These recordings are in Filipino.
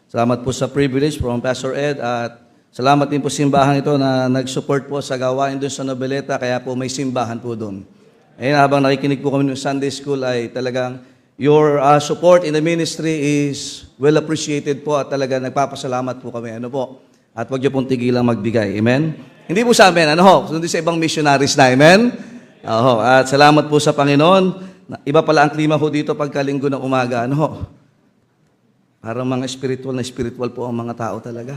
Salamat po sa privilege from Pastor Ed at salamat din po simbahan ito na nag-support po sa gawain doon sa Noveleta, kaya po may simbahan po doon. Ayun, habang nakikinig po kami ng Sunday School ay talagang your support in the ministry is well appreciated po at talaga nagpapasalamat po kami. Ano po? At huwag niyo pong tigilang magbigay. Amen? Hindi po sa amin, kundi sa ibang missionaries na. Amen? At salamat po sa Panginoon. Iba pala ang klima po dito pagkalinggo ng umaga. Parang mga spiritual po ang mga tao talaga.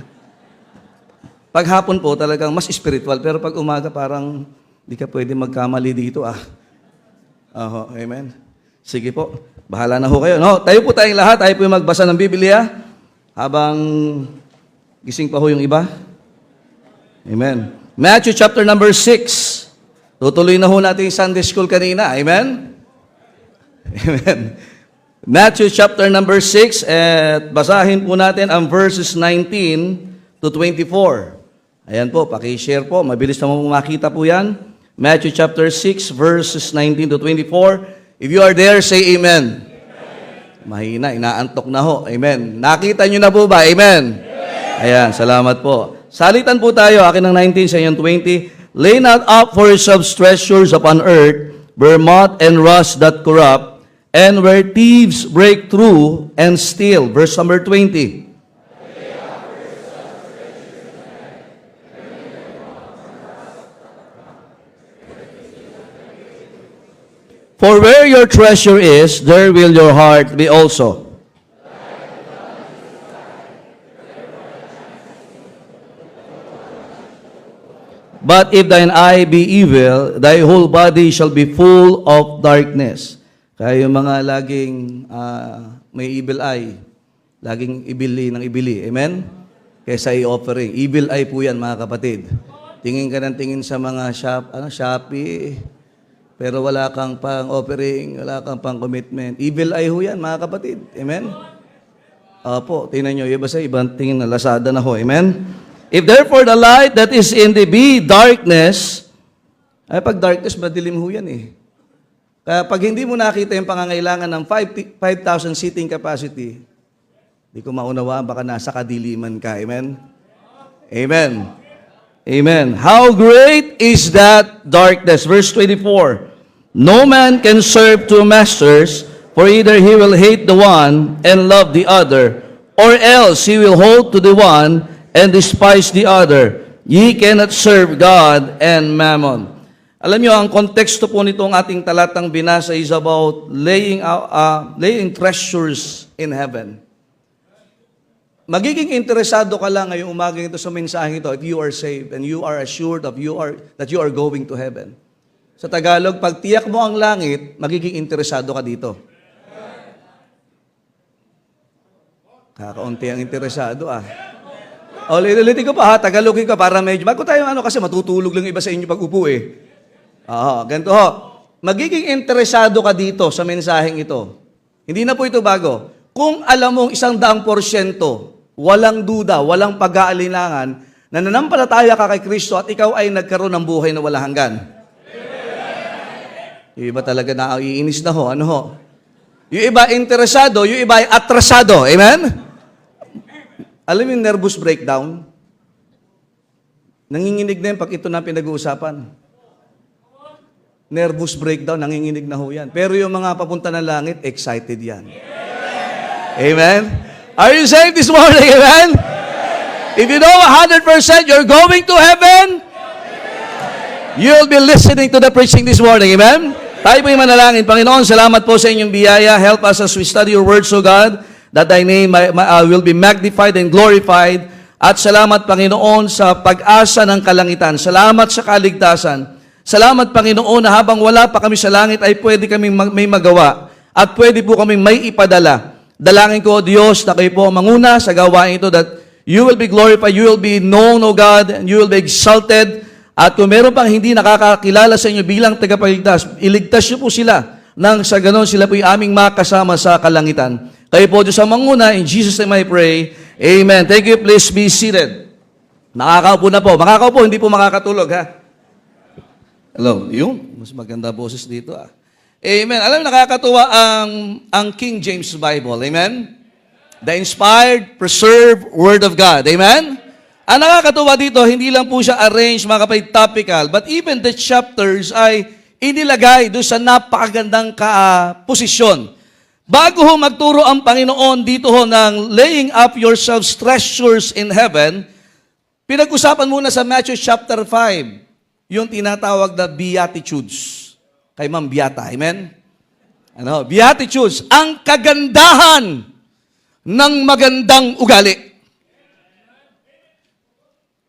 Paghapon po talagang mas spiritual, pero pag umaga parang di ka pwede magkamali dito. Amen? Sige po. Bahala na ho kayo. Tayo po tayong lahat. Tayo po yung magbasa ng Biblia habang gising pa ho yung iba. Amen. Matthew chapter number 6. Tutuloy na ho natin yung Sunday School kanina. Amen? Amen. Matthew chapter number 6 at basahin po natin ang verses 19 to 24. Ayan po, paki-share po. Mabilis na makita po yan. Matthew chapter 6 verses 19 to 24. If you are there, say amen. Mahina, inaantok na ho. Amen. Nakita nyo na po ba? Amen. Ayan, salamat po. Salitan po tayo, akin ng 19 sa inyong 20. Lay not up for yourselves treasures upon earth, where moth and rust doth corrupt, and where thieves break through and steal. Verse number 20. For where your treasure is, there will your heart be also. But if thine eye be evil, thy whole body shall be full of darkness. Kaya yung mga laging may evil eye, laging ibili ng ibili. Amen? Kaysa i-offering. Evil eye po yan, mga kapatid. Tingin ka ng tingin sa mga Shopee, pero wala kang pang-offering, wala kang pang-commitment. Evil eye ho yan, mga kapatid. Amen? Opo, tingnan nyo. Iba sa ibang tingin na Lazada na ho. Amen? If therefore the light that is in thee be darkness, ay pag darkness, madilim ho yan eh. Kaya pag hindi mo nakita yung pangangailangan ng 5,000 seating capacity, di ko maunawaan, baka nasa kadiliman ka. Amen? Amen. Amen. How great is that darkness? Verse 24. No man can serve two masters, for either he will hate the one and love the other, or else he will hold to the one and despise the other. Ye cannot serve God and mammon. Alam niyo, ang konteksto po nitong ating talatang binasa is about laying treasures in heaven. Magiging interesado ka lang ngayong umaga ito sa mensaheng ito if you are saved and you are assured that you are going to heaven. Sa Tagalog, pag tiyak mo ang langit, magiging interesado ka dito. Kakaunti ang interesado ulitin ko pa Tagalogin ko para medyo, bago tayo kasi matutulog lang iba sa inyo pag upo ganito ho. Magiging interesado ka dito sa mensaheng ito. Hindi na po ito bago. Kung alam mong 100%, walang duda, walang pag-aalinlangan, na nanampalataya ka kay Kristo at ikaw ay nagkaroon ng buhay na walang hanggan. Yung iba talaga naiinis na ho. Yung iba interesado, yung iba ay atrasado. Amen? Alam mo yung nervous breakdown? Nanginginig na yun pag ito na pinag-uusapan. Nervous breakdown, nanginginig na ho yan. Pero yung mga papunta ng langit, excited yan. Amen? Are you saved this morning? Amen? If you know 100% you're going to heaven, you'll be listening to the preaching this morning. Amen? Tayo po yung manalangin. Panginoon, salamat po sa inyong biyaya. Help us as we study your words, O God, that thy name will be magnified and glorified. At salamat, Panginoon, sa pag-asa ng kalangitan. Salamat sa kaligtasan. Salamat, Panginoon, na habang wala pa kami sa langit, ay pwede kami may magawa. At pwede po kami may ipadala. Dalangin ko, Diyos, na kayo po manguna sa gawain ito, that you will be glorified, you will be known, O God, and you will be exalted. At kung meron pang hindi nakakakilala sa inyo bilang tagapagligtas, iligtas niyo po sila nang sa ganon sila po yung aming makasama sa kalangitan. Kayo po Diyos ang manguna, in Jesus' name I pray. Amen. Thank you. Please be seated. Makakaupo na po. Makakaupo, hindi po makakatulog Hello. Yung mas maganda boses dito Amen. Alam, nakakatuwa ang King James Bible. Amen? The inspired, preserved Word of God. Amen? Ang nakakatuwa dito, hindi lang po siya arranged, mga kapatid, topical, but even the chapters ay inilagay doon sa napakagandang posisyon. Bago ho magturo ang Panginoon dito ho ng laying up yourselves treasures in heaven, pinag-usapan muna sa Matthew chapter 5, yung tinatawag na Beatitudes. Kay Ma'am Beata, amen? Beatitudes, ang kagandahan ng magandang ugali.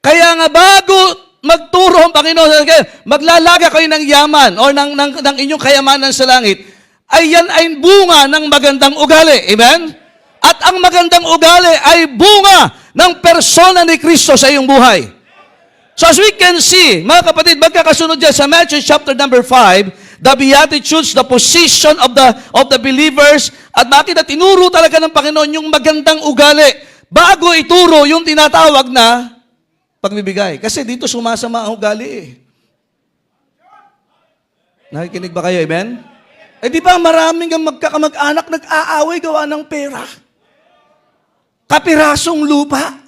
Kaya nga bago magturo ang Panginoon, maglalaga kayo ng yaman o ng inyong kayamanan sa langit, ay yan ay bunga ng magandang ugali. Amen? At ang magandang ugali ay bunga ng persona ni Kristo sa iyong buhay. So as we can see, mga kapatid, magkakasunod dyan sa Matthew chapter number 5, the Beatitudes, the position of the believers, at makita tinuro talaga ng Panginoon yung magandang ugali bago ituro yung tinatawag na pagbibigay. Kasi dito sumasama ang ugali eh. Nakikinig ba kayo, amen? Eh di ba maraming kang magkakamag-anak nag-aaway gawa ng pera? Kapirasong lupa.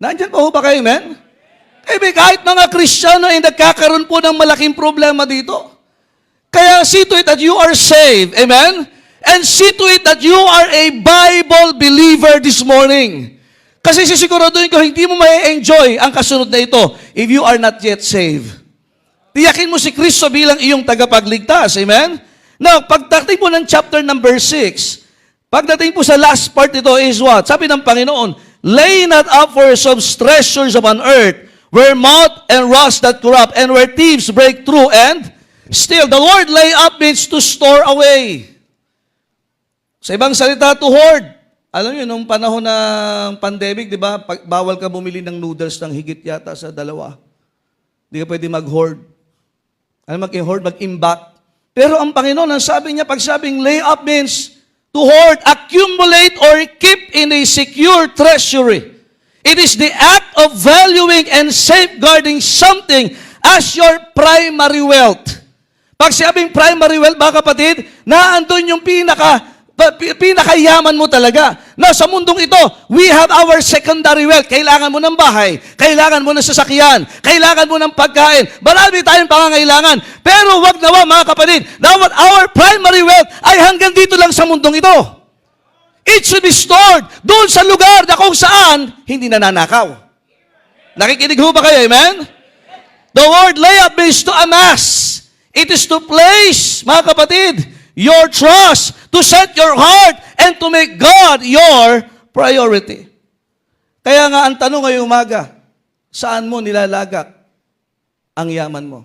Nandiyan pa ho ba kayo, amen? Eh kahit mga Kristiyano ay nagkakaroon po ng malaking problema dito. Kaya see to it that you are saved, amen? And see to it that you are a Bible believer this morning. Kasi sisiguraduhin ko, hindi mo ma-enjoy ang kasunod na ito if you are not yet saved. Tiyakin mo si Kristo bilang iyong tagapagligtas. Amen? Now, pagdating po ng chapter number 6, pagdating po sa last part nito is what? Sabi ng Panginoon, lay not up for yourselves treasures upon earth, where moth and rust that corrupt, and where thieves break through and steal. The word lay up means to store away. Sa ibang salita, to hoard. Alam niyo, nung panahon ng pandemic, di ba, bawal ka bumili ng noodles ng higit yata sa 2. Hindi ka pwede mag-hoard. Ano mag-hoard? Mag-imbak. Pero ang Panginoon, ang sabi niya, pag sabing lay up means to hoard, accumulate, or keep in a secure treasury. It is the act of valuing and safeguarding something as your primary wealth. Pag sabing primary wealth, mga kapatid, naandun yung pinakayaman mo talaga. Now, sa mundong ito, we have our secondary wealth. Kailangan mo ng bahay, kailangan mo ng sasakyan, kailangan mo ng pagkain. Marami tayong pangangailangan. Pero wag nawa, mga kapatid, dapat our primary wealth ay hanggang dito lang sa mundong ito. It should be stored doon sa lugar na kung saan hindi nananakaw. Nakikinig ho ba kayo? Amen? The word lay up means to amass. It is to place, mga kapatid, your trust, to set your heart, and to make God your priority. Kaya nga ang tanong ngayong umaga, saan mo nilalagak ang yaman mo?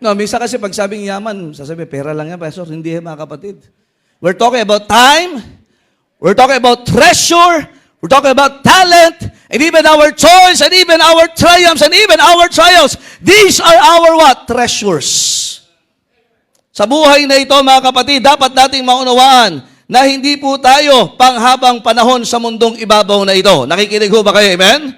No, minsan kasi pag sabing yaman, sasabi, pera lang yan, Pastor. Hindi mga kapatid. We're talking about time, we're talking about treasure, we're talking about talent, and even our choice, and even our triumphs, and even our trials. These are our what? Treasures. Sa buhay na ito, mga kapatid, dapat nating maunawaan na hindi po tayo panghabang panahon sa mundong ibabaw na ito. Nakikinig ho ba kayo? Amen?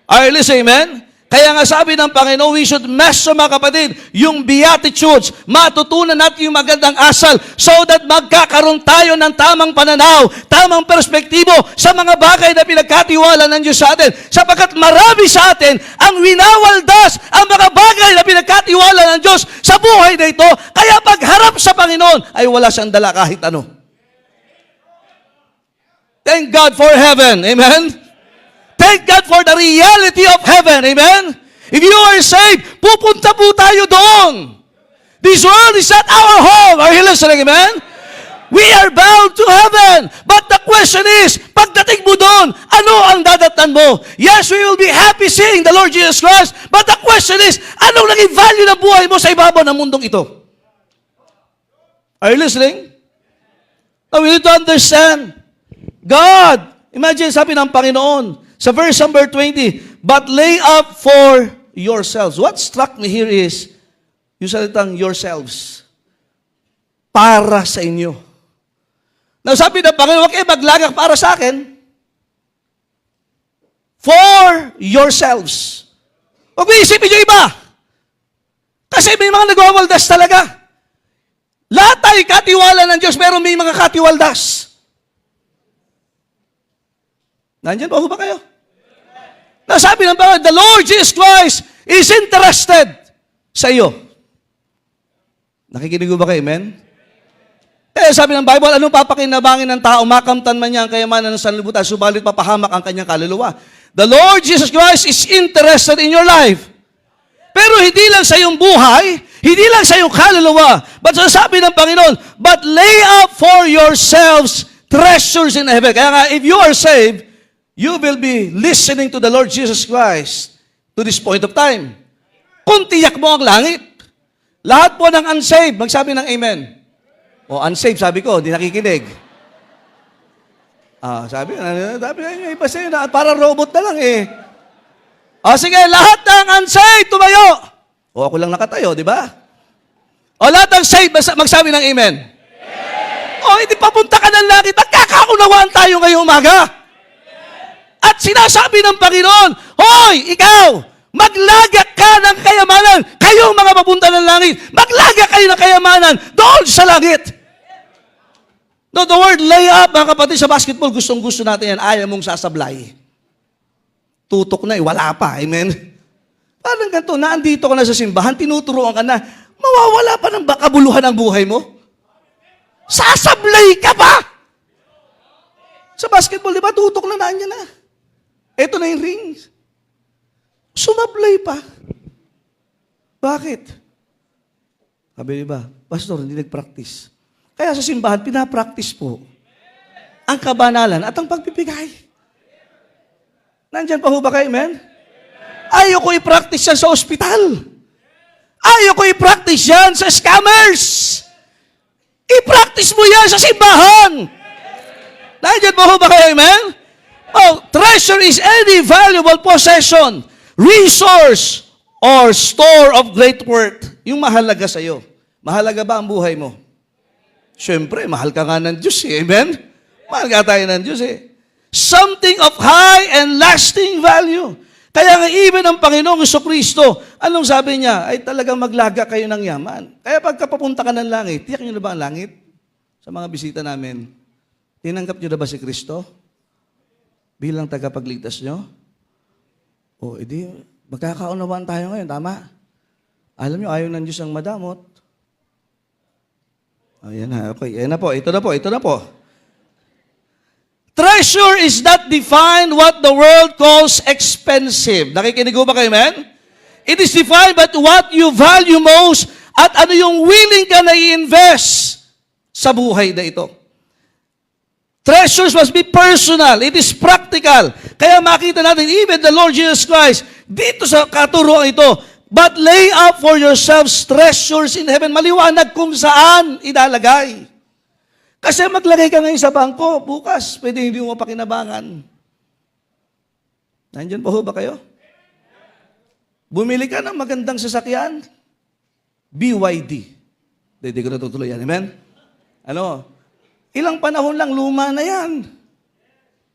Are you listening? Amen? Kaya nga sabi ng Panginoon, we should master, mga kapatid, yung Beatitudes. Matutunan natin yung magandang asal so that magkakaroon tayo ng tamang pananaw, tamang perspektibo sa mga bagay na pinagkatiwala ng Diyos sa atin. Sapagkat marami sa atin ang winawaldas ang mga bagay na pinagkatiwala ng Diyos sa buhay na ito. Kaya pagharap sa Panginoon ay wala siyang dala kahit ano. Thank God for heaven. Amen? Thank God for the reality of heaven. Amen? If you are saved, pupunta po tayo doon. This world is not our home. Are you listening? Amen? We are bound to heaven. But the question is, pagdating mo doon, ano ang dadatnan mo? Yes, we will be happy seeing the Lord Jesus Christ. But the question is, anong naging value ng buhay mo sa ibabaw ng mundong ito? Are you listening? Now we need to understand. God, imagine sabi ng Panginoon, sa verse number 20, but lay up for yourselves. What struck me here is, yung salitang yourselves. Para sa inyo. Now sabi ng Panginoon, huwag kayo maglagak para sa akin. For yourselves. Huwag mo isipin yung iba. Kasi may mga nagwawaldas talaga. Lahat tayo katiwala ng Diyos, pero may mga katiwaldas. Nandiyan pa ba kayo? Nasabi ng Panginoon, the Lord Jesus Christ is interested sa iyo. Nakikinig ba kayo, amen? Kaya sabi ng Bible, anong papakinabangin ng tao, makamtan man niya ang kayamanan ng sanlibutan, subalit papahamak ang kanyang kaluluwa. The Lord Jesus Christ is interested in your life. Pero hindi lang sa iyong buhay, hindi lang sa iyong kaluluwa, but sabi ng Panginoon, but lay up for yourselves treasures in heaven. Kaya nga, if you are saved, you will be listening to the Lord Jesus Christ to this point of time. Kung tiyak mo ang langit, lahat po ng unsaved, magsabi ng amen. O unsaved, sabi ko, di nakikinig. Sabi iba sa'yo na, para robot na lang eh. Sige, lahat ng unsaved, tumayo. O ako lang nakatayo, di ba? O lahat ng saved, magsabi ng amen. O hindi papunta ka ng langit, nagkakaunawaan tayo ngayong umaga. At sinasabi ng Panginoon, hoy, ikaw, maglagak ka ng kayamanan. Kayong mga papunta ng langit, maglagak kayo ng kayamanan doon sa langit. No, the word lay up, mga kapatid, sa basketball, gustong-gusto natin yan. Ayaw mong sasablay. Tutok na, wala pa. Amen? Parang ganito, naandito ka na sa simbahan, tinuturuan ka na, mawawala pa ng kabuluhan ang buhay mo? Sasablay ka pa! Sa basketball, di ba, tutok na naan niya na. Ito na yung rings. Sumablay pa. Bakit? Sabi ba, Pastor, hindi nag-practice. Kaya sa simbahan, pinapractice po ang kabanalan at ang pagbibigay. Nandyan pa ho ba kayo, amen? Ayaw ko i-practice yan sa ospital. Ayaw ko i-practice yan sa scammers. I-practice mo yan sa simbahan. Nandyan pa ho ba kayo, amen? Treasure is any valuable possession, resource, or store of great worth. Yung mahalaga sa'yo. Mahalaga ba ang buhay mo? Siyempre, mahal ka nga ng Diyos eh. Amen? Mahal ka tayo ng Diyos eh. Something of high and lasting value. Kaya nga even ang Panginoong Jesucristo, anong sabi niya? Ay talagang maglaga kayo ng yaman. Kaya pagka papunta ka ng langit, tiyak niyo na ba ang langit? Sa mga bisita namin, tinanggap niyo na ba si Kristo? Bilang tagapagligtas nyo? Edi, magkakaunawaan tayo ngayon, tama? Alam nyo, ayaw ng Diyos ang madamot. Ayan na, okay. Ayan na po, ito na po. Treasure is not defined what the world calls expensive. Nakikinig ba kayo, man? It is defined by what you value most at ano yung willing ka na i-invest sa buhay na ito. Treasures must be personal. It is practical. Kaya makita natin, even the Lord Jesus Christ, dito sa katuruan ito, but lay up for yourselves treasures in heaven. Maliwanag kung saan ilalagay. Kasi maglagay ka ngayon sa bangko, bukas, pwede hindi mo mapakinabangan. Nandiyan pa ho ba kayo? Bumili ka ng magandang sasakyan, BYD. Hindi ko natutuloy yan. Amen? Ilang panahon lang, luma na yan.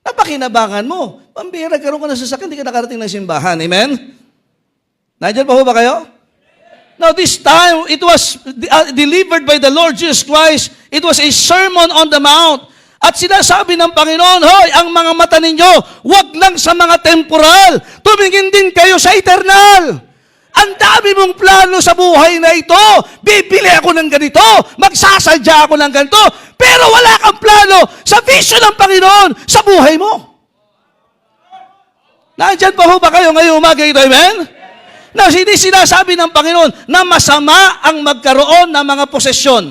Napakinabangan mo. Pambira, karoon ka na sasakyan, hindi ka nakarating ng simbahan. Amen? Nandiyan pa ho ba kayo? Now, this time, it was delivered by the Lord Jesus Christ. It was a sermon on the mount. At sinasabi ng Panginoon, hoy, ang mga mata ninyo, wag lang sa mga temporal. Tumingin din kayo sa eternal. Ang dami mong plano sa buhay na ito. Bibili ako ng ganito. Magsasadya ako ng ganito. Pero wala kang plano sa vision ng Panginoon sa buhay mo. Nandiyan pa ho ba kayo ngayong umaga ito? Amen? Na hindi sinasabi ng Panginoon na masama ang magkaroon ng mga posesyon.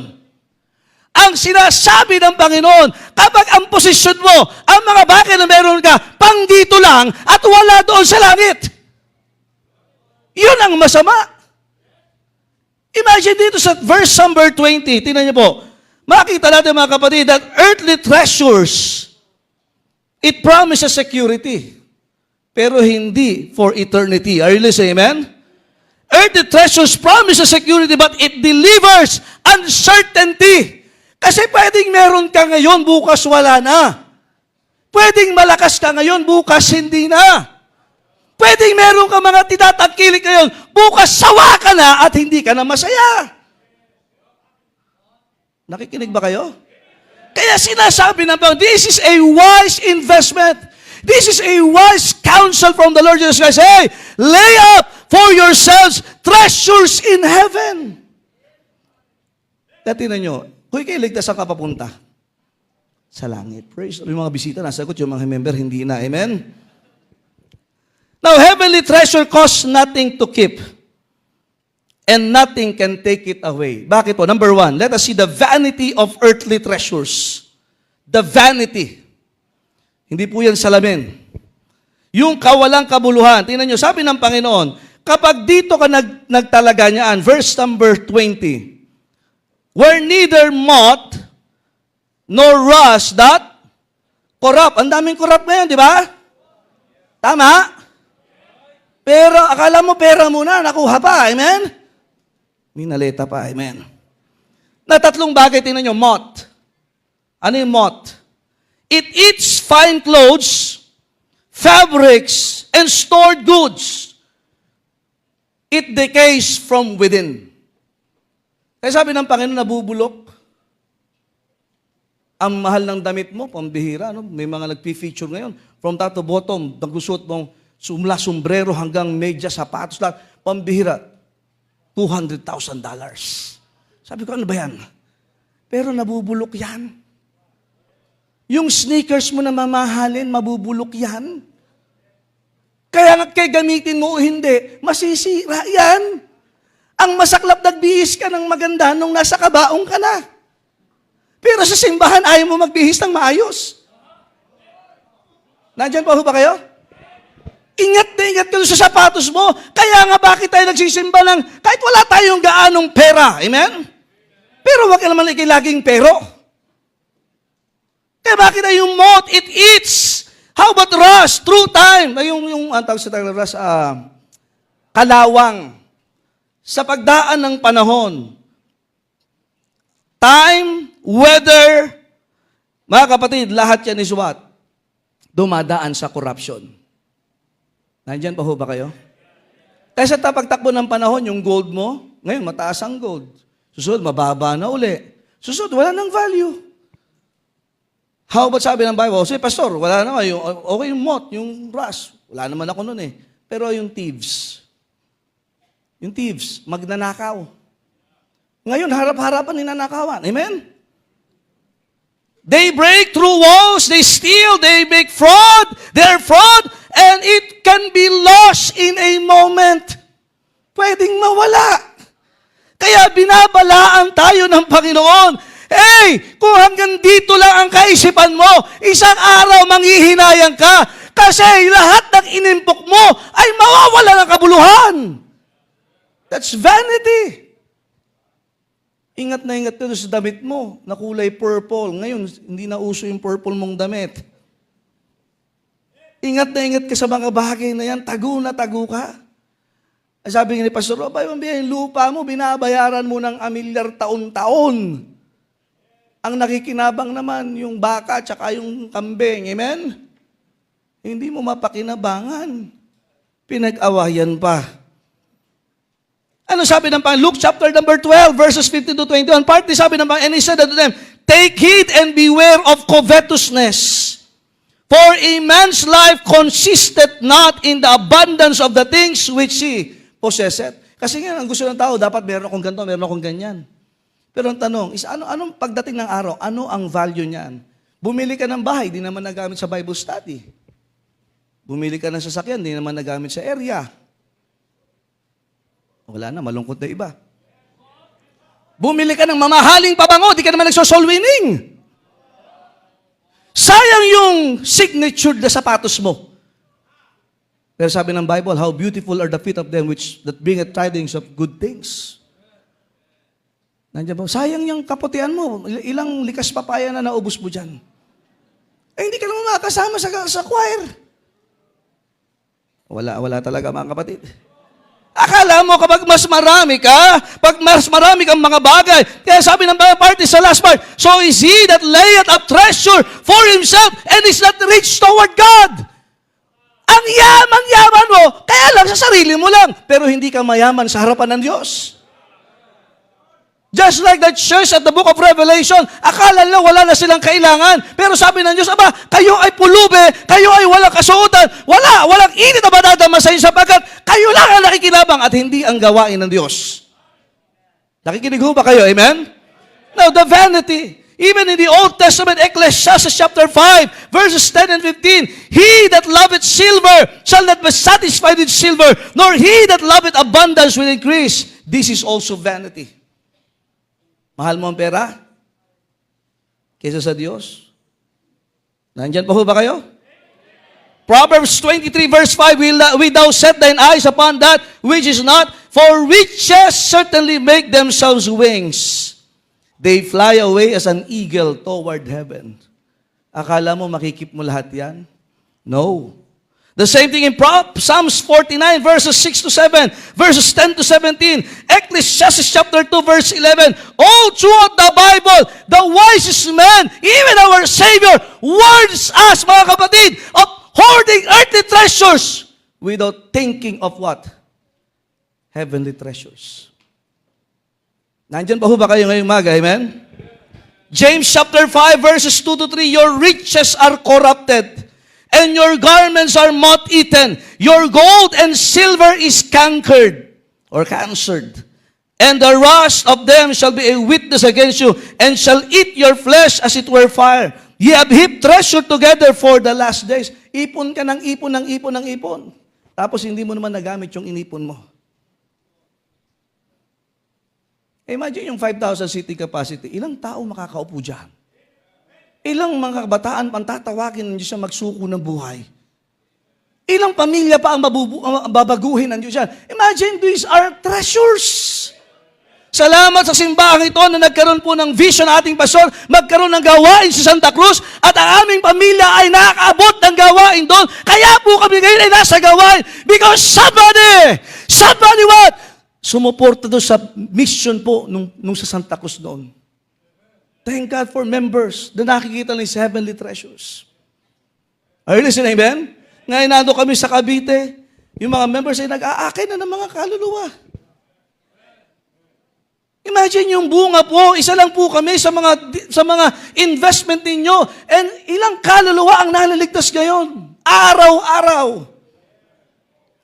Ang sinasabi ng Panginoon, kapag ang posisyon mo, ang mga bagay na meron ka, pang dito lang at wala doon sa langit. Yun ang masama. Imagine dito sa verse number 20, tingnan niyo po, makita natin mga kapatid that earthly treasures, it promises security, pero hindi for eternity. Are you listening, amen? Earthly treasures promises security, but it delivers uncertainty. Kasi pwedeng meron ka ngayon, bukas wala na. Pwedeng malakas ka ngayon, bukas hindi na. Pwedeng meron ka mga tinatangkilik ngayon, bukas sawa ka na at hindi ka na masaya. Nakikinig ba kayo? Kaya sinasabi ng Panginoon, this is a wise investment. This is a wise counsel from the Lord Jesus Christ. Hey, lay up for yourselves treasures in heaven. Kaya tingnan nyo, kung ikay ligtas ang kapapunta, sa langit. Praise. Yung mga bisita, nasagot. Yung mga member, hindi na. Amen? Now, heavenly treasure costs nothing to keep. And nothing can take it away. Bakit po? Number one, let us see the vanity of earthly treasures. The vanity. Hindi po yan salamin. Yung kawalang kabuluhan. Tingnan nyo, sabi ng Panginoon, kapag dito ka nagtalaga niyaan, verse number 20, where neither moth nor rust that corrupt. Ang daming corrupt ngayon, di ba? Tama? Pero akala mo pera muna, nakuha pa. Amen? Minaleta pa. Amen? Na tatlong bagay, tingnan nyo, moth. Ano yung moth? It eats fine clothes, fabrics, and stored goods. It decays from within. Kaya sabi ng Panginoon, nabubulok. Ang mahal ng damit mo, pambihira. No? May mga nagpi-feature ngayon. From top to bottom, nagusot mong sombrero hanggang medya, sapatos lahat. Pambihira. $200,000. Sabi ko, ano ba yan? Pero nabubulok yan. Yung sneakers mo na mamahalin, mabubulok yan. Kaya gamitin mo o hindi, masisira yan. Ang masaklap nagbihis ka ng maganda nung nasa kabaong ka na. Pero sa simbahan, ayaw mo magbihis ng maayos. Nandyan pa ho ba kayo? Ingat na ingat ka sa sapatos mo. Kaya nga bakit tayo nagsisimba ng, kahit wala tayong gaanong pera. Amen? Pero wag ka naman laging pero. Kaya bakit ay yung moth, it eats. How about rust? Through time. Yung ang tawag sa rust, kalawang. Sa pagdaan ng panahon, time, weather, mga kapatid, lahat yan is what? Dumadaan sa corruption. Nandyan pa ho ba kayo? Kaya sa pagtakbo ng panahon, yung gold mo, ngayon mataas ang gold. Susunod, mababa na uli. Susunod, wala nang value. How about sabi ng Bible? Sige, pastor, wala naman. Okay yung moth, yung rust. Wala naman ako nun eh. Pero yung thieves, magnanakaw. Ngayon, harap-harapan ninanakawan. Amen? They break through walls, they steal, they make fraud, they're fraud, and it can be lost in a moment. Pwedeng mawala. Kaya binabalaan tayo ng Panginoon. Hey, kung hanggang dito lang ang kaisipan mo, isang araw manghihinayang ka, kasi lahat ng inimpok mo ay mawawala ng kabuluhan. That's vanity. Ingat na ingat ka sa damit mo na kulay purple. Ngayon, hindi na uso yung purple mong damit. Ingat na ingat ka sa mga bagay na yan. Tago na tago ka. Sabi ni Pastor, yung lupa mo, binabayaran mo ng amilyar taon-taon. Ang nakikinabang naman, yung baka tsaka yung kambing. Amen? Hindi mo mapakinabangan. Pinag-awayan pa. Ano sabi ng Panginoon? Luke chapter number 12, verses 15 to 21. Partly sabi ng Panginoon, and He said unto them, take heed and beware of covetousness. For a man's life consisteth not in the abundance of the things which he possesseth. Kasi nga, ang gusto ng tao, dapat meron akong ganito, meron akong ganyan. Pero ang tanong is, anong pagdating ng araw, ano ang value niyan? Bumili ka ng bahay, di naman nagamit sa Bible study. Bumili ka ng sasakyan, di naman nagamit sa area. Wala na, malungkot na iba. Bumili ka ng mamahaling pabango, di ka naman nagso-soul winning. Sayang yung signature na sapatos mo. Pero sabi ng Bible, how beautiful are the feet of them which that bringeth tidings of good things. Nandiyan ba? Sayang yung kaputian mo. Ilang likas papaya na naubos mo dyan. Hindi ka naman makakasama sa choir. Wala talaga mga kapatid. Akala mo kapag mas marami ka, pag mas marami kang mga bagay, kaya sabi ng part sa last part, so is he that layeth up treasure for himself and is not rich toward God. Ang yaman mo, kaya lang sa sarili mo lang, pero hindi ka mayaman sa harapan ng Diyos. Just like the church at the book of Revelation, akala nila wala na silang kailangan. Pero sabi ng Diyos, Aba, kayo ay pulube, kayo ay walang kasuotan, walang init na madadama sa inyo sapagkat kayo lang ang nakikinabang at hindi ang gawain ng Diyos. Nakikinig ho ba kayo? Amen? Now, the vanity, even in the Old Testament, Ecclesiastes chapter 5, verses 10 and 15, He that loveth silver shall not be satisfied with silver, nor he that loveth abundance will increase. This is also vanity. Mahal mo ang pera? Kaysa sa Diyos? Nandyan pa ho ba kayo? Proverbs 23 verse 5, Will thou set thine eyes upon that which is not? For riches certainly make themselves wings. They fly away as an eagle toward heaven. Akala mo makikip mo lahat yan? No. The same thing in Psalms 49 verses 6 to 7, verses 10 to 17, Ecclesiastes chapter 2 verse 11. All throughout the Bible, the wisest man, even our Savior, warns us, mga kapatid, of hoarding earthly treasures without thinking of what? Heavenly treasures. Nandyan pa ho ba kayo ngayong umaga? Amen? James chapter 5 verses 2 to 3, Your riches are corrupted, and your garments are moth-eaten. Your gold and silver is cankered, or cancered. And the rust of them shall be a witness against you, and shall eat your flesh as it were fire. Ye have heaped treasure together for the last days. Ipon ka ng ipon, ng ipon, ng ipon. Tapos hindi mo naman nagamit yung inipon mo. Imagine yung 5,000 seating capacity. Ilang tao makakaupo dyan? Ilang mga kabataan pang tatawagin ng Diyos na magsuko ng buhay? Ilang pamilya pa ang babaguhin ng Diyos yan? Imagine, these are treasures. Salamat sa simbahan ito na nagkaroon po ng vision ng ating pastor, magkaroon ng gawain sa Santa Cruz, at ang aming pamilya ay nakakaabot ng gawain doon. Kaya po kami ngayon ay nasa gawain because somebody what? Sumuporta doon sa mission po nung sa Santa Cruz noon. Thank God for members na nakikita ng heavenly treasures. Are you listening, amen? Ngayon nando kami sa Cavite, yung mga members ay nag-aakay na ng mga kaluluwa. Imagine yung bunga po, isa lang po kami sa mga investment ninyo, and ilang kaluluwa ang nalaligtas ngayon. Araw-araw.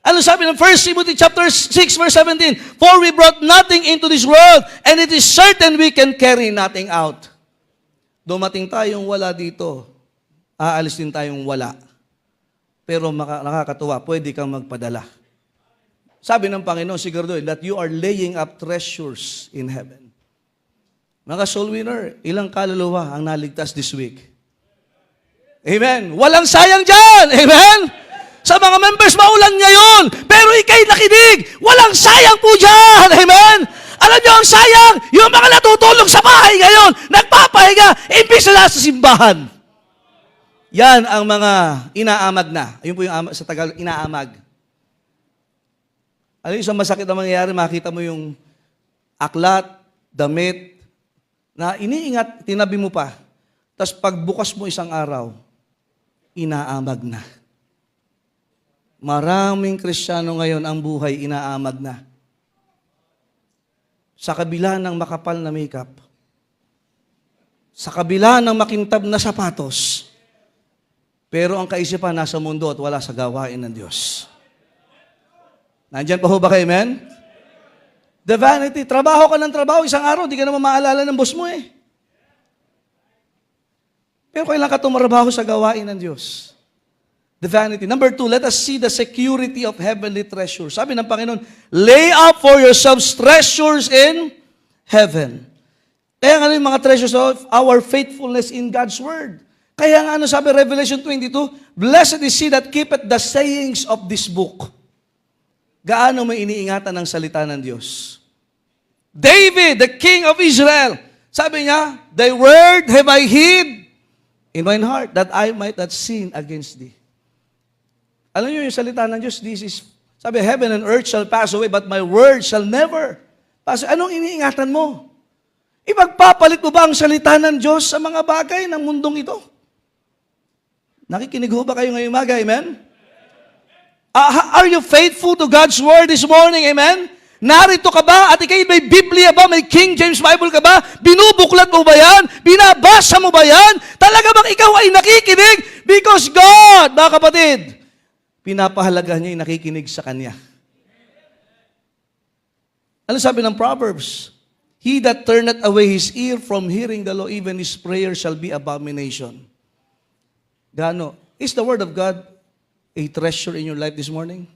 Ano sabi ng 1 Timothy chapter 6 verse 17? For we brought nothing into this world, and it is certain we can carry nothing out. Dumating tayong wala dito, aalis din tayong wala. Pero nakakatuwa, pwede kang magpadala. Sabi ng Panginoon siguro that you are laying up treasures in heaven. Mga soul winner, ilang kaluluwa ang naligtas this week? Amen. Walang sayang dyan. Amen. Sa mga members, maulan ngayon. Pero ikay nakinig, walang sayang po dyan. Amen. Alam niyo ang sayang? Yung mga natutulog sa bahay ngayon, nagpapahinga, imbis na sa simbahan. Yan ang mga inaamag na. Ayun po yung sa Tagalog, inaamag. Ano yung isang masakit na mangyayari, makita mo yung aklat, damit, na iniingat, tinabi mo pa. Tapos pagbukas mo isang araw, inaamag na. Maraming Kristiyano ngayon ang buhay inaamag na. Sa kabila ng makapal na makeup, sa kabila ng makintab na sapatos, pero ang kaisipan nasa mundo at wala sa gawain ng Diyos. Nandyan pa ho ba kayo, amen? The vanity. Trabaho ka ng trabaho, isang araw, di ka naman maalala ng boss mo eh. Pero kailan ka tumarabaho sa gawain ng Diyos? The vanity. Number 2, let us see the security of heavenly treasures. Sabi ng Panginoon, lay up for yourselves treasures in heaven. Kaya nga yung mga treasures of our faithfulness in God's Word. Kaya nga ano sabi Revelation 22, blessed is he that keepeth the sayings of this book. Gaano mo iniingatan ang salita ng Diyos? David, the king of Israel, sabi niya, thy word have I hid in mine heart, that I might not sin against thee. Alam niyo yung salita ng Diyos, this is, sabi, heaven and earth shall pass away, but my word shall never pass away. Anong iniingatan mo? Ipagpapalit mo ba ang salita ng Diyos sa mga bagay ng mundong ito? Nakikinig ho ba kayo ngayong umaga? Amen? Are you faithful to God's word this morning? Amen? Narito ka ba? At ikay may Biblia ba? May King James Bible ka ba? Binubuklat mo ba yan? Binabasa mo ba yan? Talaga bang ikaw ay nakikinig? Because God, mga kapatid, pinapahalagahan niya yung nakikinig sa Kanya. Ano sabi ng Proverbs? He that turneth away his ear from hearing the law, even his prayer shall be abomination. Gano? Is the Word of God a treasure in your life this morning?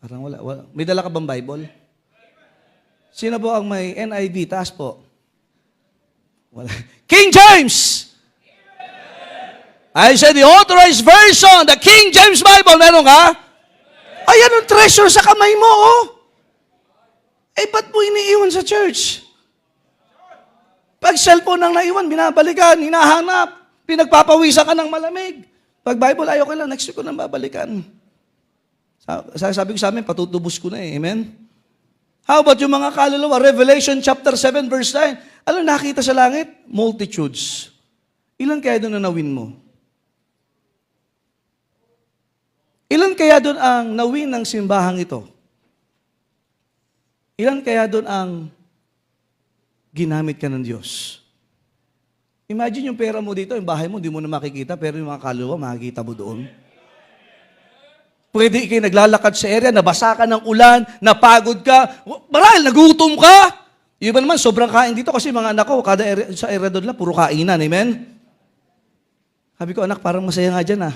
Parang wala. May dala ka bang Bible? Sino po ang may NIV? Taas po. Wala. King James! I said the authorized version, the King James Bible, meron ka? Ayan ang treasure sa kamay mo, oh. Eh, ba't mo iniiwan sa church? Pag cellphone ang naiwan, binabalikan, hinahanap, pinagpapawisan ka ng malamig. Pag Bible, ayaw ka lang, next week ko nang babalikan. Sabi ko sa amin, patutubos ko na eh. Amen? How about yung mga kaluluwa? Revelation chapter 7 verse 9. Ano nakita sa langit? Multitudes. Ilan kaya doon na nawin mo? Ilan kaya doon ang nawin ng simbahang ito? Ilan kaya doon ang ginamit ka ng Diyos? Imagine yung pera mo dito, yung bahay mo, hindi mo na makikita, pero yung mga kaluluwa, makikita mo doon. Pwede ikay naglalakad sa area, nabasa ka ng ulan, napagod ka, marahil nagutom ka. Yung iba naman, sobrang kain dito kasi mga anak ko, kada area, sa area doon lang, puro kainan. Amen? Sabi ko, anak, parang masaya nga dyan ah.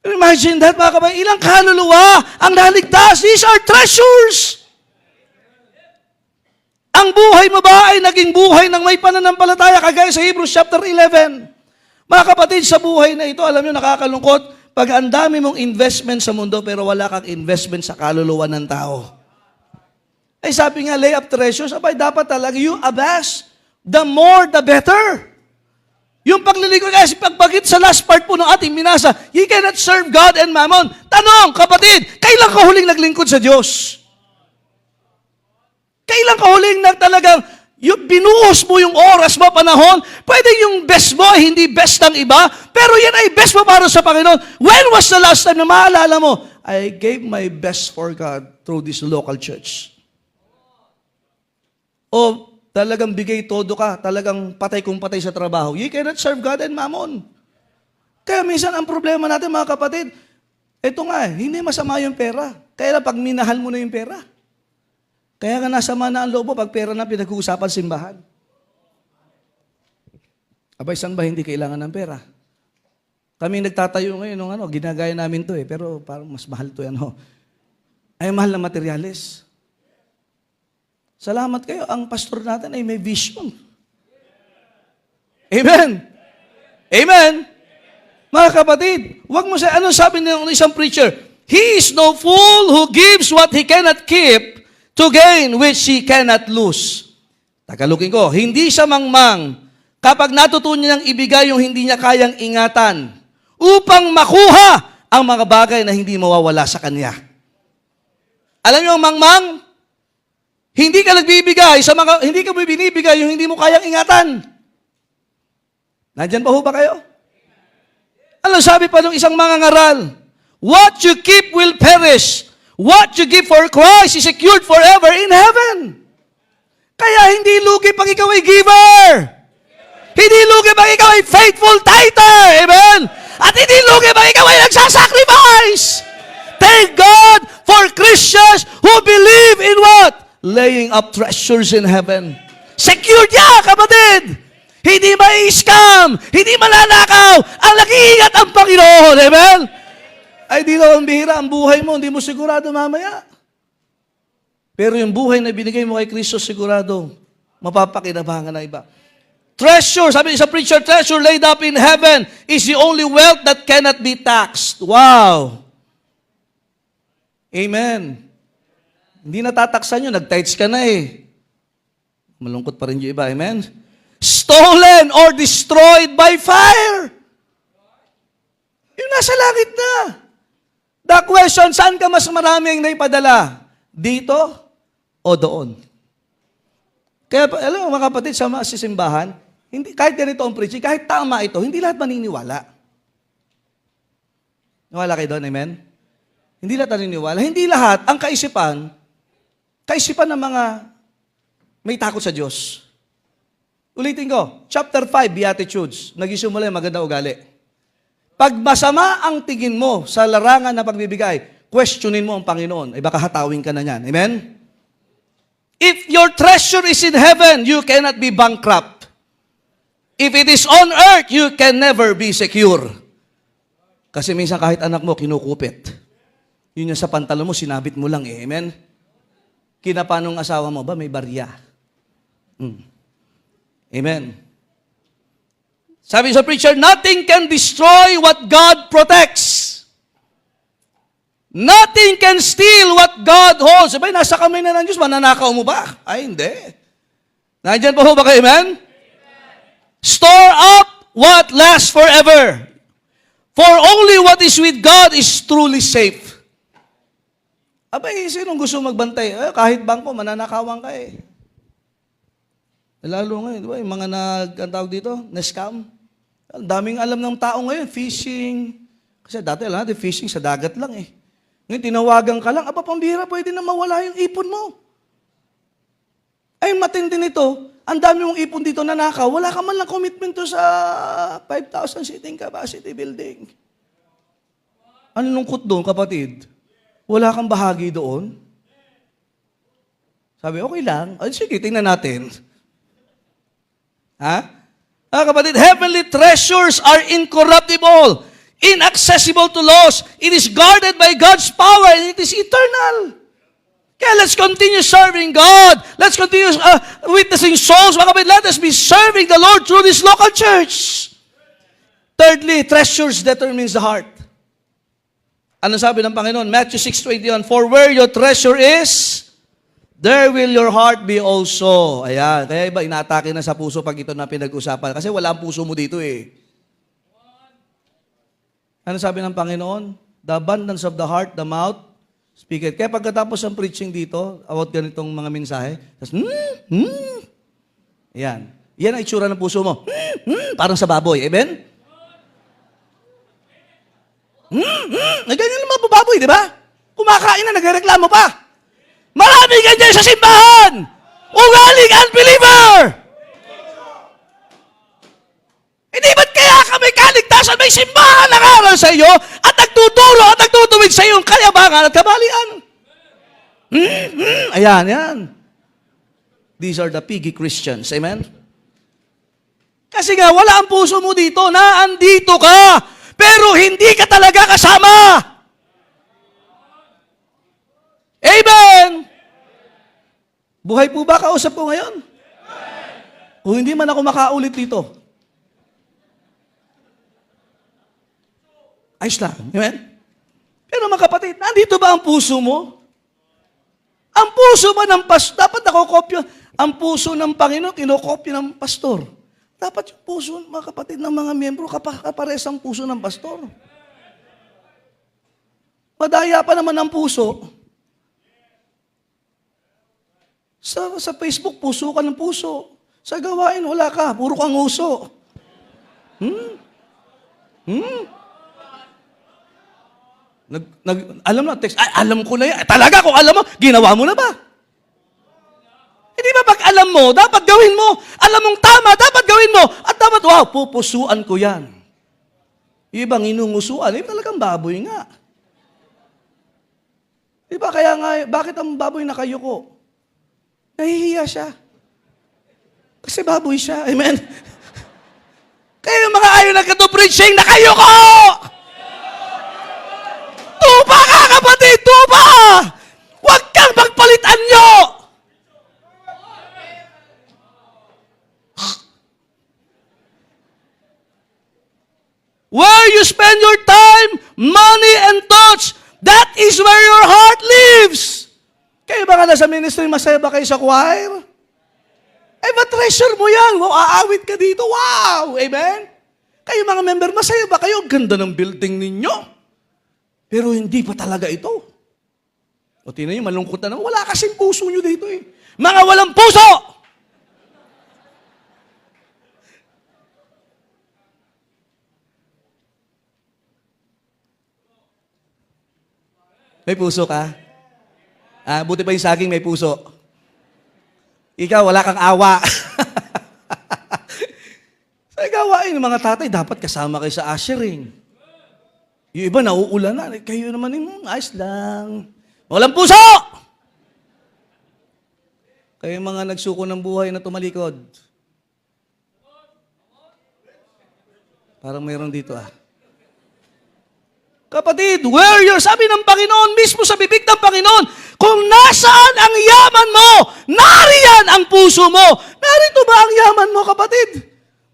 Imagine that, mga kabay, ilang kaluluwa ang naligtas. These are treasures. Ang buhay mo ba ay naging buhay ng may pananampalataya, kagaya sa Hebrews chapter 11. Mga kapatid, sa buhay na ito, alam nyo, nakakalungkot, pag ang dami mong investment sa mundo pero wala kang investment sa kaluluwa ng tao. Ay sabi nga, lay up treasures, abay dapat talaga you amass, the more the better. Yung paglilingkod, kasi pagpagit sa last part po ng ating minasa, you cannot serve God and mammon. Tanong, kapatid, kailan ka huling naglingkod sa Diyos? Kailan ka huling talagang yung binuhos mo yung oras mo, panahon, pwede yung best mo ay hindi best ng iba, pero yan ay best mo para sa Panginoon. When was the last time na maalala mo, I gave my best for God through this local church? O talagang bigay todo ka, talagang patay kung patay sa trabaho. You cannot serve God and mammon. Kaya minsan ang problema natin, mga kapatid, ito nga, hindi masama yung pera. Kaya lang pag minahal mo na yung pera. Kaya nga nasama na ang loob mo pag pera na pinag-uusapan simbahan. Abay, saan ba hindi kailangan ng pera? Kami nagtatayo ngayon ng ginagaya namin to eh, pero parang mas mahal to yan. Ay mahal na materyales. Salamat kayo, ang pastor natin ay may vision. Amen! Amen! Mga kapatid, wag mo sa, anong sabi ng isang preacher? He is no fool who gives what he cannot keep to gain which he cannot lose. Tagalogin ko, hindi siya mangmang kapag natutunan niyang ibigay yung hindi niya kayang ingatan upang makuha ang mga bagay na hindi mawawala sa kanya. Alam niyo ang mangmang? Hindi ka nagbibigay sa mga, hindi ka binibigay yung hindi mo kayang ingatan. Nandyan pa ho ba kayo? Ano sabi pa ng isang mangangaral? What you keep will perish. What you give for Christ is secured forever in heaven. Kaya hindi lugi pag ikaw ay giver. Hindi lugi pag ikaw ay faithful tither. Amen? At hindi lugi pag ikaw ay nagsasacrifice. Thank God for Christians who believe in what? Laying up treasures in heaven. Secured niya, kapatid. Hindi mai-scam. Hindi mananakaw. Ang nag-iingat ang Panginoon. Amen? Ay, di naman bihira ang buhay mo, hindi mo sigurado mamaya. Pero yung buhay na binigay mo kay Kristo, sigurado, mapapakinabangan ng iba. Treasure, sabi sa preacher, treasure laid up in heaven is the only wealth that cannot be taxed. Wow! Amen. Hindi natataksan yun, nag-tithes ka na eh. Malungkot pa rin yung iba, amen? Stolen or destroyed by fire. Yung nasa langit na. The question, saan ka mas maraming naipadala? Dito o doon? Kaya, alam mo mga kapatid, sa mga sisimbahan, hindi, kahit ganito ang preaching, kahit tama ito, hindi lahat maniniwala. Nawala kayo doon, amen? Hindi lahat naniniwala. Hindi lahat ang kaisipan ng mga may takot sa Diyos. Ulitin ko, chapter 5, Beatitudes. Nag-isimula yung maganda ugali. Pag masama ang tingin mo sa larangan na pagbibigay, questionin mo ang Panginoon. Ay baka hatawin ka na niyan. Amen? If your treasure is in heaven, you cannot be bankrupt. If it is on earth, you can never be secure. Kasi minsan kahit anak mo, kinukupit. Yun yung sa pantalon mo, sinabit mo lang eh. Amen? Kinapanong asawa mo ba, may barya. Amen. Sabi sa preacher, nothing can destroy what God protects. Nothing can steal what God holds. Sabay, nasa kamay na ng Diyos, mananakaw mo ba? Ay, hindi. Nandiyan po ba kayo, amen? Store up what lasts forever. For only what is with God is truly safe. Abay, sinong gusto magbantay? Kahit bangko, mananakawan ka eh. Lalo ngayon, di ba, yung mga nag-tawag dito, na-scam. Ang daming alam ng tao ngayon, fishing. Kasi dati alam natin, fishing sa dagat lang eh. Ngayon, tinawagan ka lang, pambira, pwede na mawala yung ipon mo. Ay, matindi nito, ang dami mong ipon dito na nakaw, wala ka man lang commitment to sa 5,000 seating capacity building. Ano lungkot doon, kapatid? Wala kang bahagi doon? Sabi, okay lang. Ay, sige, tingnan natin. Ha? Kapatid, heavenly treasures are incorruptible, inaccessible to loss. It is guarded by God's power and it is eternal. Kaya let's continue serving God. Let's continue witnessing souls. Mga kapatid, let us be serving the Lord through this local church. Thirdly, treasures determines the heart. Ano sabi ng Panginoon? Matthew 6:21, for where your treasure is, there will your heart be also. Ayan. Kaya iba, inaatake na sa puso pag ito na pinag-usapan. Kasi wala ang puso mo dito eh. Ano sabi ng Panginoon? The abundance of the heart, the mouth, speak it. Kaya pagkatapos ng preaching dito, about ganitong mga mensahe, Ayan. Yan ang itsura ng puso mo. Parang sa baboy. Amen? Ganyan lang mga baboy, di ba? Kumakain na, nagreklamo pa. Marami ganyan sa simbahan! Ugaling unbeliever! Hindi ba't kaya kami kaligtasan, may simbahan na aral sa iyo at nagtuturo at nagtutuwid sa iyong kayabangan at kabalian? Ayan, yan. These are the piggy Christians. Amen? Kasi nga, wala ang puso mo dito, naandito ka, pero hindi ka talaga kasama. Amen! Buhay po ba kausap ko ngayon? Kung hindi man ako makaulit dito. Ayos lang. Amen? Pero mga kapatid, nandito ba ang puso mo? Ang puso ba ng pastor? Dapat nakokopya. Ang puso ng Panginoon, kinokopya ng pastor. Dapat yung puso, mga kapatid, ng mga miyembro, kapares ang puso ng pastor. Madaya pa naman ang puso. Sa Facebook, puso ka ng puso. Sa gawain, wala ka. Puro kang uso. Alam na, text, alam ko na yan. Talaga, kung alam mo, ginawa mo na ba? Hindi ba pag alam mo, dapat gawin mo. Alam mong tama, dapat gawin mo. At dapat, wow, pupusuan ko yan. Ibang inungusuan, talagang baboy nga. Diba kaya nga, bakit ang baboy nakayuko? Nahihiya siya. Kasi baboy siya. Amen? Kaya yung mga ayaw nagkatupreaching, nakayuko! Tupa ka, kapatid! Tupa! Huwag kang magpalit anyo! Where you spend your time, money, and thoughts, that is where your heart lives. Kayo ba nga nasa ministry, masaya ba kayo sa choir? Eh, ma-treasure mo yan. Wow, aawit ka dito. Wow! Amen? Kayo mga member, masaya ba kayo? Ganda ng building ninyo. Pero hindi pa talaga ito. O tingnan nyo, malungkot na naman. Wala kasing puso nyo dito eh. Mga walang puso! May puso ka? Buti pa yung saging may puso. Ikaw, wala kang awa. Sa gawain ng mga tatay, dapat kasama kayo sa ushering. Yung iba, nauulan na. Kayo naman yung ayos lang. Walang puso! Kayo mga nagsuko ng buhay na tumalikod. Parang mayroon dito Kapatid, where you're, sabi ng Panginoon, mismo sa bibig ng Panginoon, kung nasaan ang yaman mo, nariyan ang puso mo. Narito ba ang yaman mo, kapatid?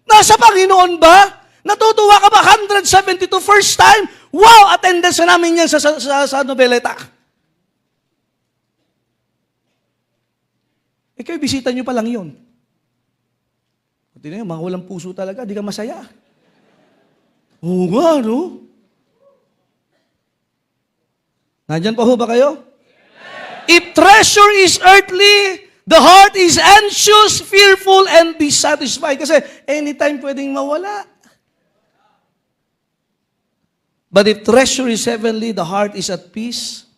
Nasa Panginoon ba? Natutuwa ka ba? 172 first time? Wow, attendance na namin yan sa Noveleta. Kayo, bisita nyo pa lang yun. Pati na yun, mga walang puso talaga, di ka masaya. Oo nga, no? Nandyan pa ho ba kayo? If treasure is earthly, the heart is anxious, fearful, and dissatisfied. Kasi anytime pwedeng mawala. But if treasure is heavenly, the heart is at peace,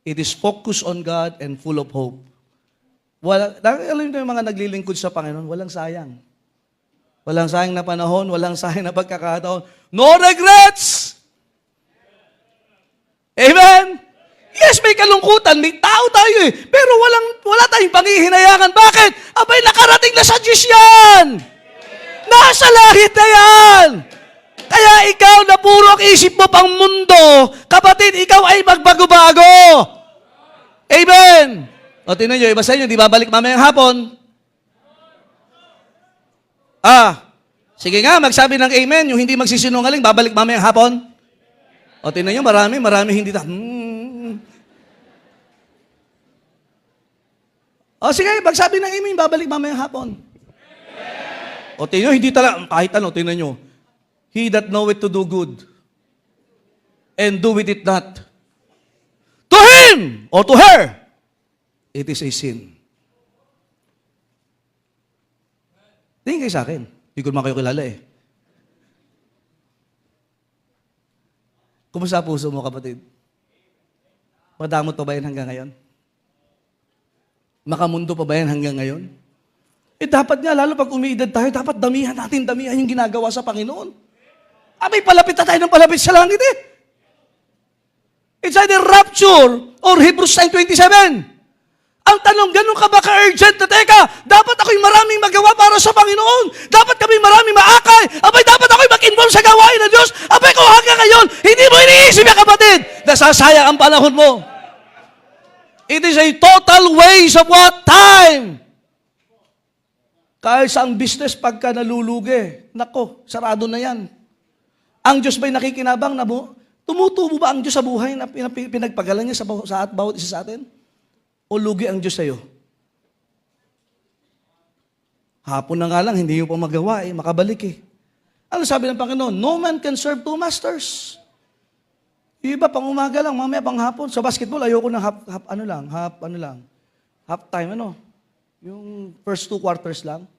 it is focused on God and full of hope. Alam niyo yung mga naglilingkod sa Panginoon, walang sayang. Walang sayang na panahon, walang sayang na pagkakataon. No regrets! Amen? Yes, may kalungkutan, may tao tayo pero wala tayong panghihinayangan. Bakit? Abay, nakarating na sa Diyos yan! Nasa langit na yan! Kaya ikaw na puro ang isip mo pang mundo, kapatid, ikaw ay magbago-bago. Amen! O, tingnan nyo, iba sa inyo, di babalik mamayang hapon. Sige nga, magsabi ng amen, yung hindi magsisinungaling, babalik mamayang hapon. O, tingnan nyo, marami hindi O, sige, magsabi ng amen, babalik mamayang hapon. O, tingnan nyo, hindi talaga, kahit ano, tingnan nyo. He that knoweth to do good, and doeth it not, to him, or to her, it is a sin. Tingin kayo sa akin. Hindi ko naman kayo kilala Kumusta puso mo, kapatid? Madamot pa ba yan hanggang ngayon? Makamundo pa ba yan hanggang ngayon? Dapat nga, lalo pag umiidad tayo, dapat damihan yung ginagawa sa Panginoon. Abay, palapit na tayo ng palapit sa langit It's either rapture or Hebrews 9:27. Ang tanong, ganun ka ba ka-urgent na, teka, dapat ako'y maraming magawa para sa Panginoon. Dapat kami maraming maakay. Abay, dapat ako'y mag-involve sa gawain ng Diyos. Abay, kung hanggang ngayon, hindi mo iniisip ya, kapatid, nasasayang ang panahon mo. It is a total waste of what? Time. Kahit sa ang business, pagka nalulugi, nako, sarado na yan. Ang Diyos ba'y nakikinabang na tumutubo ba ang Diyos sa buhay na pinagpagalan niya sa bawat isa sa atin? O lugi ang Diyos sa'yo? Hapon na nga lang, hindi mo pa magawa makabalik Ano sabi ng Panginoon? No man can serve two masters. Yung iba, pang umaga lang, mamaya pang hapon. Sa basketball, ayoko ng half time, yung first 2 quarters lang.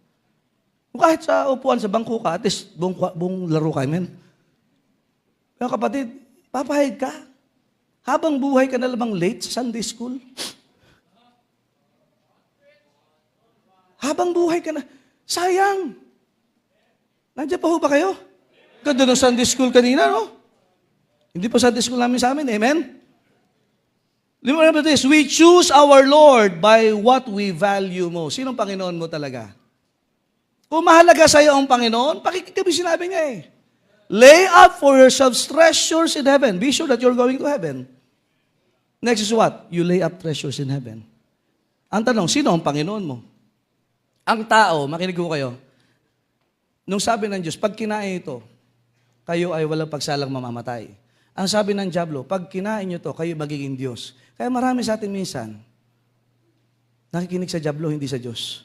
Kung kahit sa upuan, sa bangko ka, at least buong laro ka, amen? Pero kapatid, papahig ka. Habang buhay ka na lamang late sa Sunday school. Habang buhay ka na, sayang. Nandiyan pa ho ba kayo? Ganda ng Sunday school kanina, no? Hindi pa Sunday school namin sa amin, amen? Remember this, we choose our Lord by what we value most. Sinong Panginoon mo talaga? Kung mahalaga sa'yo ang Panginoon, pakikitabi sinabi niya Lay up for yourselves treasures in heaven. Be sure that you're going to heaven. Next is what? You lay up treasures in heaven. Ang tanong, sino ang Panginoon mo? Ang tao, makinig ko kayo, nung sabi ng Diyos, pag kinain ito, kayo ay walang pagsalang mamamatay. Ang sabi ng Diablo, pag kinain nyo to, kayo magiging Diyos. Kaya marami sa atin minsan, nakikinig sa Diablo, hindi sa Diyos.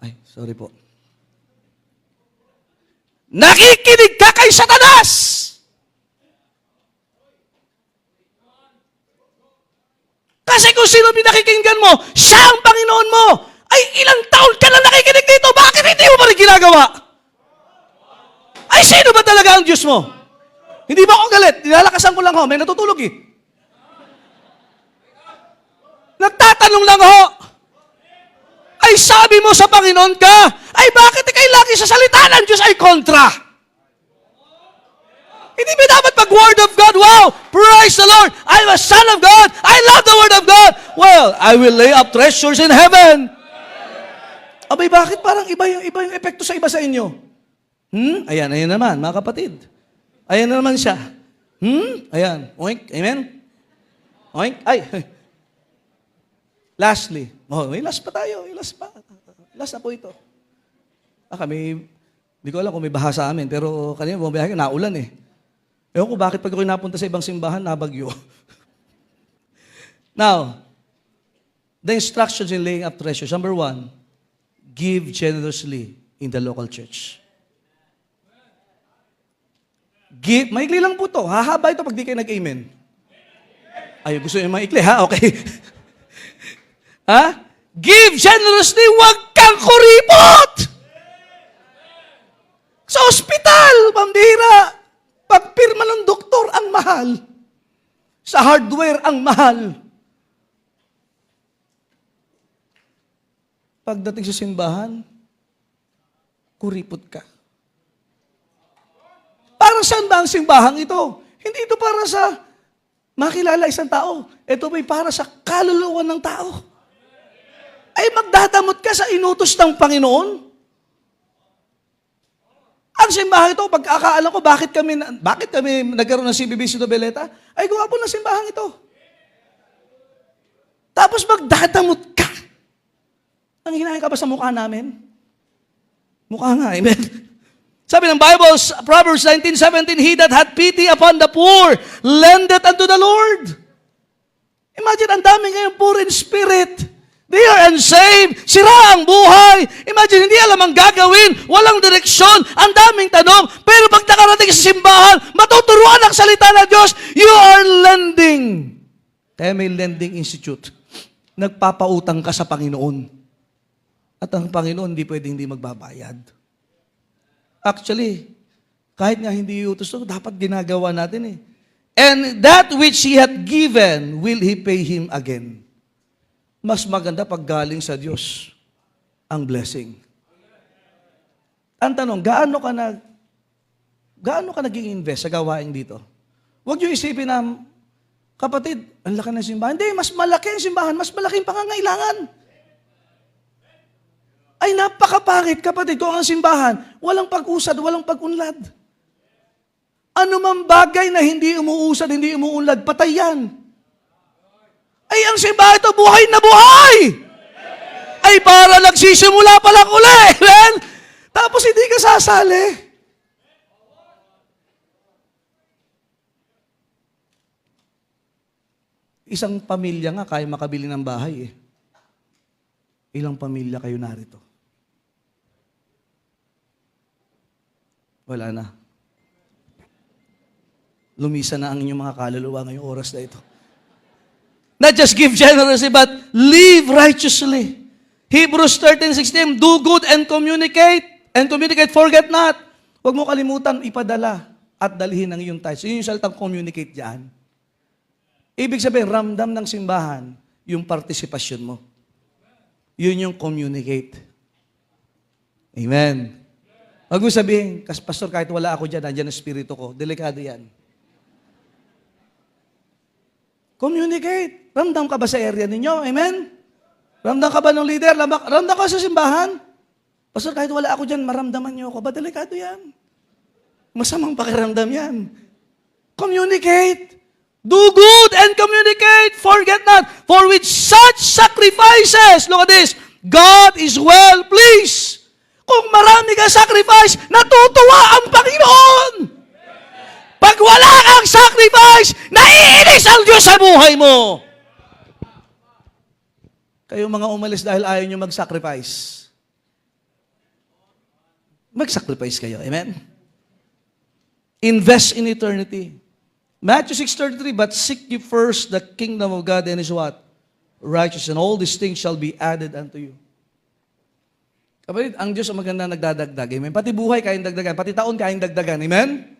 Ay, sorry po. Nakikinig ka kay Satanas! Kasi kung sino pinakikinggan mo, siya ang Panginoon mo. Ay, ilang taon ka na nakikinig dito, bakit hindi mo pa rin ginagawa? Ay, sino ba talaga ang Diyos mo? Hindi ba ako galit? Nilalakasan ko lang ho, may natutulog tanong lang ho, ay sabi mo sa Panginoon ka, ay bakit ikay lagi sa salita ng Diyos ay kontra? Hindi ba dapat pag Word of God, wow, praise the Lord, I'm a son of God, I love the Word of God. Well, I will lay up treasures in heaven. Abay, bakit parang iba yung epekto sa iba sa inyo? Ayan naman, mga kapatid. Ayan na naman siya. Ayan. Oink, amen? Oink, ay. Lastly, may last pa tayo, may last pa. Last na po ito. Kami, hindi ko alam kung may baha sa amin, pero kanina bumabiyahe, naulan eh. Ewan ko bakit pag ako'y napunta sa ibang simbahan, nabagyo. Now, the instructions in laying up treasures. Number 1, give generously in the local church. Give, maikli lang po to. Hahaba ito pag di kayo nag-amen. Ay, gusto niyo maikli, ha? Okay. Ha? Give generously, huwag kang kuripot! Sa ospital, pambira. Pagpirma ng doktor, ang mahal. Sa hardware, ang mahal. Pagdating sa simbahan, kuripot ka. Para saan ba ang simbahang ito? Hindi ito para sa makilala isang tao. Ito ba'y para sa kaluluwa ng tao. Ay magdadamot ka sa inutos ng Panginoon. Ang simbahan ito, pagkakaalam ko, bakit kami nagkaroon ng CBBC Nobeleta? Ay gawa po ng simbahan ito. Tapos magdadamot ka. Nanghinahin ka ba sa mukha namin? Mukha nga, amen. Sabi ng Bible, Proverbs 19:17, he that had pity upon the poor, lendeth unto the Lord. Imagine, ang dami ngayon poor in spirit. They are unsaved. Sira ang buhay. Imagine, hindi alam ang gagawin. Walang direksyon. Ang daming tanong. Pero pag nakarating sa simbahan, matuturuan ang salita ng Diyos, you are lending. Kaya may lending institute. Nagpapautang ka sa Panginoon. At ang Panginoon, hindi pwedeng hindi magbabayad. Actually, kahit nga hindi utos ito, dapat ginagawa natin eh. And that which He hath given, will He pay him again. Mas maganda pag galing sa Diyos ang blessing. Ang tanong, gaano ka nag-i-invest sa gawain dito? Huwag niyo isipin na, kapatid, ang laki ng simbahan. Hindi, mas malaki ang simbahan, mas malaki ang pangangailangan. Ay napakapangit, kapatid, kung ang simbahan, walang pag-usad, walang pag-unlad. Ano mang bagay na hindi umuusad, hindi umuunlad, patay yan. Ay, ang simbahan ito, buhay na buhay! Ay, para nagsisimula pa lang uli, amen? Tapos hindi ka sasali. Isang pamilya nga, kaya makabili ng bahay eh. Ilang pamilya kayo narito? Wala na. Lumisa na ang inyong mga kaluluwa ngayong oras na ito. Not just give generously, but live righteously. Hebrews 13:16, do good and communicate. And communicate, forget not. Huwag mo kalimutan ipadala at dalhin ang iyong tithes. Yun yung salitang communicate dyan. Ibig sabihin, ramdam ng simbahan yung partisipasyon mo. Yun yung communicate. Amen. Huwag mo sabihin, Pastor, kahit wala ako dyan, nandiyan ang spirito ko. Delikado yan. Communicate. Ramdam ka ba sa area ninyo? Amen? Ramdam ka ba ng leader? Ramdam ka sa simbahan? Pastor, kahit wala ako dyan, maramdaman niyo ako. Ba, delikado yan. Masamang pakiramdam yan. Communicate. Do good and communicate. Forget not. For with such sacrifices, look at this, God is well pleased. Kung marami kang sacrifice, natutuwa ang Panginoon. Pag wala kang sacrifice, naiinis ang Diyos sa buhay mo. Kayo mga umalis dahil ayaw nyo mag-sacrifice. Mag-sacrifice kayo. Amen? Invest in eternity. Matthew 6:33, but seek ye first the kingdom of God and His what? Righteousness, and all these things shall be added unto you. Kapatid, ang Diyos ang maganda nagdadagdag. Amen? Pati buhay kayang dagdagan. Pati taon kayang dagdagan. Amen?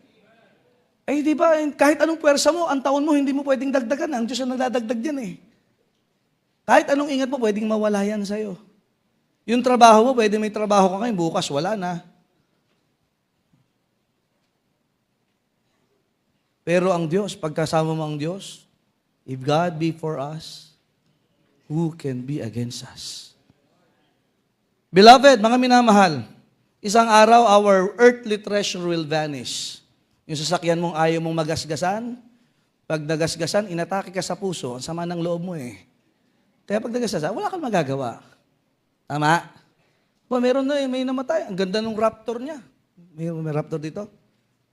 Ay, di ba, kahit anong puwersa mo, ang taon mo, hindi mo pwedeng dagdagan. Ang Diyos ang nagdadagdag yan eh. Kahit anong ingat mo, pwedeng mawala yan sa'yo. Yung trabaho mo, pwede may trabaho ka ngayon, bukas wala na. Pero ang Diyos, pagkasama mo ang Diyos, if God be for us, who can be against us? Beloved, mga minamahal, isang araw, our earthly treasure will vanish. Yung sasakyan mong ayaw mong magasgasan, pag nagasgasan, inatake ka sa puso, ang sama ng loob mo eh. Kaya pag nagasgasan, wala kang magagawa. Tama? Meron na may namatay. Ang ganda ng Raptor niya. May Raptor dito.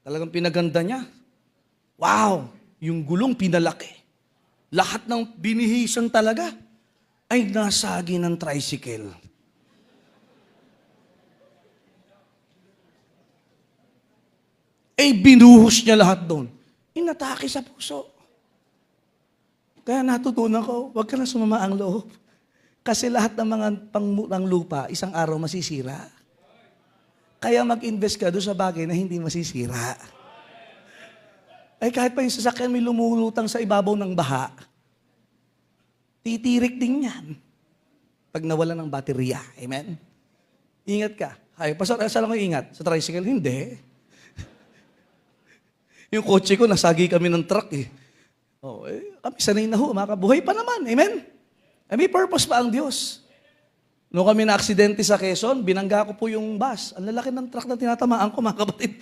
Talagang pinaganda niya. Wow! Yung gulong pinalaki. Lahat ng binihisan talaga ay nasagi ng tricycle. Binuhos niya lahat doon. Inatake sa puso. Kaya natutunan ko, huwag ka na sumama ang loob. Kasi lahat ng mga pangmutang lupa, isang araw masisira. Kaya mag-invest ka doon sa bagay na hindi masisira. Kahit pa yung sasakyan may lumulutang sa ibabaw ng baha, titirik din yan pag nawala ng baterya. Amen? Ingat ka. Pastor, saan ako ingat? Sa tricycle? Hindi. Yung kotse ko, nasagi kami ng truck eh. Kami sanay na ho, makabuhay pa naman. Amen? May purpose pa ang Diyos. Noong kami na-aksidente sa Quezon, binangga ko po yung bus. Ang lalaki ng truck na tinatamaan ko, mga kapatid.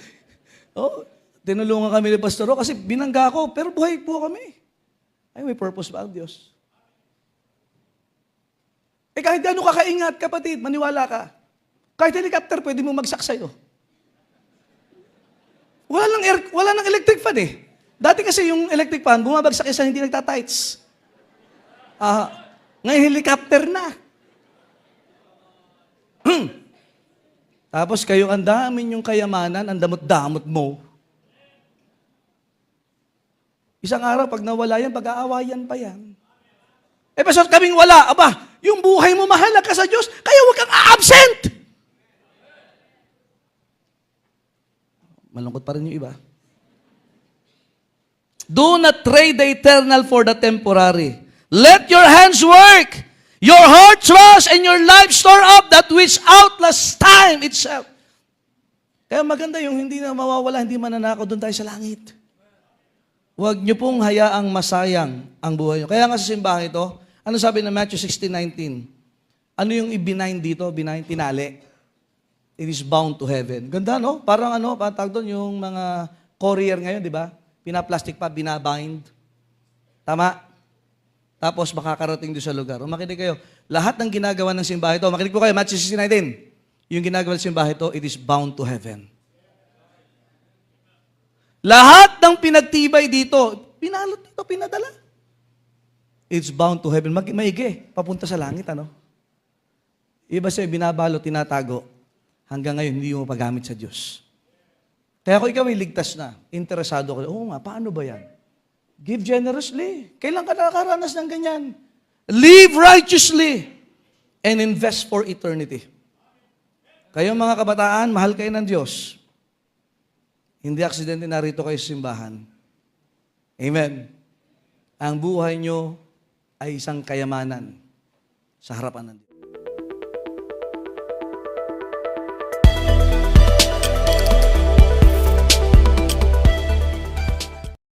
Tinulungan kami ni Pastor kasi binangga ko, pero buhay po kami. May purpose pa ang Diyos. Kahit gaano ka kaingat, kapatid, maniwala ka. Kahit helicopter, pwede mo magsak sa'yo. Wala nang electric fan eh. Dati kasi yung electric fan, bumabagsak isa hindi nagtatights. Ngayon helicopter na. Tapos kayo, ang dami yung kayamanan, ang damot-damot mo. Isang araw, pag nawala yan, pag-aawayan pa yan. Pastor, kaming wala. Yung buhay mo mahalaga ka sa Diyos, kaya huwag kang a-absent. Malungkot pa rin yung iba. Do not trade the eternal for the temporary. Let your hands work. Your heart trust and your life store up that which outlasts time itself. Kaya maganda yung hindi na mawawala, hindi mananakaw, doon tayo sa langit. Huwag niyo pong hayaang masayang ang buhay niyo. Kaya nga sa simbahan ito, ano sabi ng Matthew 16:19? Ano yung ibinain dito? Binain, tinali. It is bound to heaven. Ganda, no? Parang patag doon yung mga courier ngayon, di ba? Pinaplastic pa, binabind. Tama? Tapos makakarating doon sa lugar. Makinig kayo. Lahat ng ginagawa ng simbahan ito, makinig po kayo, Matthew 16:19. Yung ginagawa ng simbahan ito, it is bound to heaven. Lahat ng pinagtibay dito, pinalot dito, pinadala. It's bound to heaven. Maigi, papunta sa langit, ano? Iba sa'yo, binabalot, tinatago. Hanggang ngayon, hindi mo pagamit sa Diyos. Kaya kung ikaw ay ligtas na, interesado ka, nga, paano ba yan? Give generously. Kailan ka nakakaranas ng ganyan? Live righteously and invest for eternity. Kayo mga kabataan, mahal kayo ng Diyos. Hindi aksidente narito kayo sa simbahan. Amen. Ang buhay nyo ay isang kayamanan sa harapan ng Diyos.